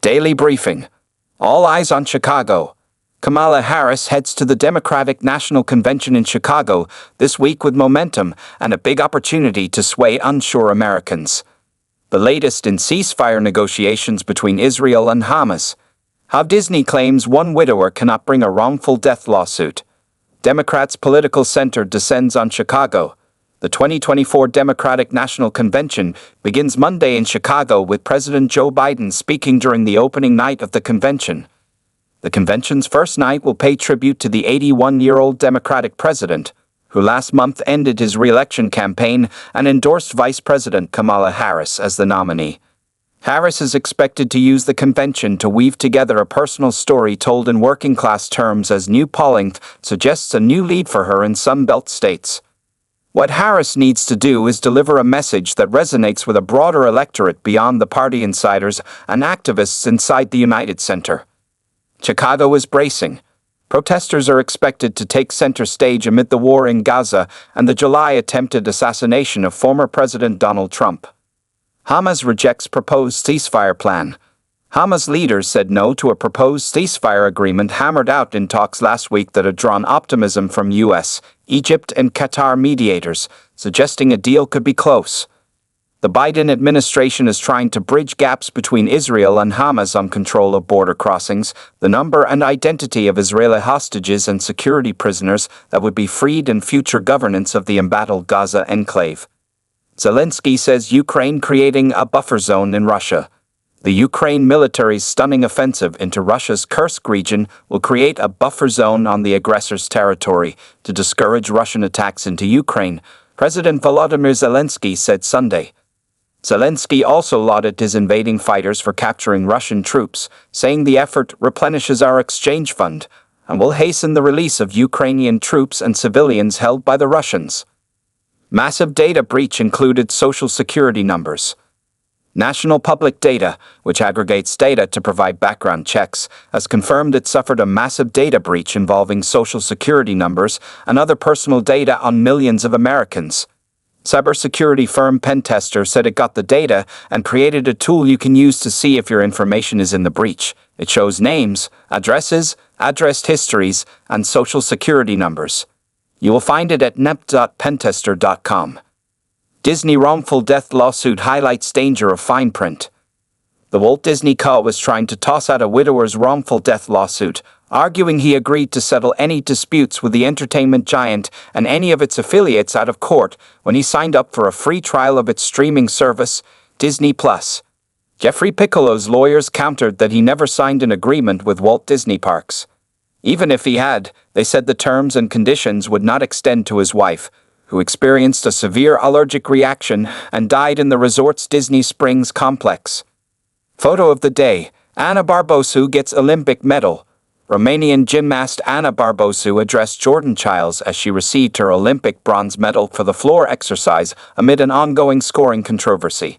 Daily Briefing. All eyes on Chicago. Kamala Harris heads to the Democratic National Convention in Chicago this week with momentum and a big opportunity to sway unsure Americans. The latest in ceasefire negotiations between Israel and Hamas. How Disney claims one widower cannot bring a wrongful death lawsuit. Democrats' political center descends on Chicago. The 2024 Democratic National Convention begins Monday in Chicago with President Joe Biden speaking during the opening night of the convention. The convention's first night will pay tribute to the 81-year-old Democratic president, who last month ended his re-election campaign and endorsed Vice President Kamala Harris as the nominee. Harris is expected to use the convention to weave together a personal story told in working-class terms as new polling suggests a new lead for her in Sun Belt states. What Harris needs to do is deliver a message that resonates with a broader electorate beyond the party insiders and activists inside the United Center. Chicago is bracing. Protesters are expected to take center stage amid the war in Gaza and the July attempted assassination of former President Donald Trump. Hamas rejects proposed ceasefire plan. Hamas leaders said no to a proposed ceasefire agreement hammered out in talks last week that had drawn optimism from U.S., Egypt, and Qatar mediators, suggesting a deal could be close. The Biden administration is trying to bridge gaps between Israel and Hamas on control of border crossings, the number and identity of Israeli hostages and security prisoners that would be freed, and future governance of the embattled Gaza enclave. Zelensky says Ukraine creating a buffer zone in Russia. The Ukraine military's stunning offensive into Russia's Kursk region will create a buffer zone on the aggressor's territory to discourage Russian attacks into Ukraine, President Volodymyr Zelensky said Sunday. Zelensky also lauded his invading fighters for capturing Russian troops, saying the effort replenishes our exchange fund and will hasten the release of Ukrainian troops and civilians held by the Russians. Massive data breach included Social Security numbers. National Public Data, which aggregates data to provide background checks, has confirmed it suffered a massive data breach involving Social Security numbers and other personal data on millions of Americans. Cybersecurity firm Pentester said it got the data and created a tool you can use to see if your information is in the breach. It shows names, addresses, address histories, and Social Security numbers. You will find it at nep.pentester.com. Disney wrongful death lawsuit highlights danger of fine print. The Walt Disney Co. was trying to toss out a widower's wrongful death lawsuit, arguing he agreed to settle any disputes with the entertainment giant and any of its affiliates out of court when he signed up for a free trial of its streaming service, Disney+. Jeffrey Piccolo's lawyers countered that he never signed an agreement with Walt Disney Parks. Even if he had, they said the terms and conditions would not extend to his wife, who experienced a severe allergic reaction and died in the resort's Disney Springs complex. Photo of the day: Ana Barbosu gets Olympic medal. Romanian gymnast Ana Barbosu addressed Jordan Childs as she received her Olympic bronze medal for the floor exercise amid an ongoing scoring controversy.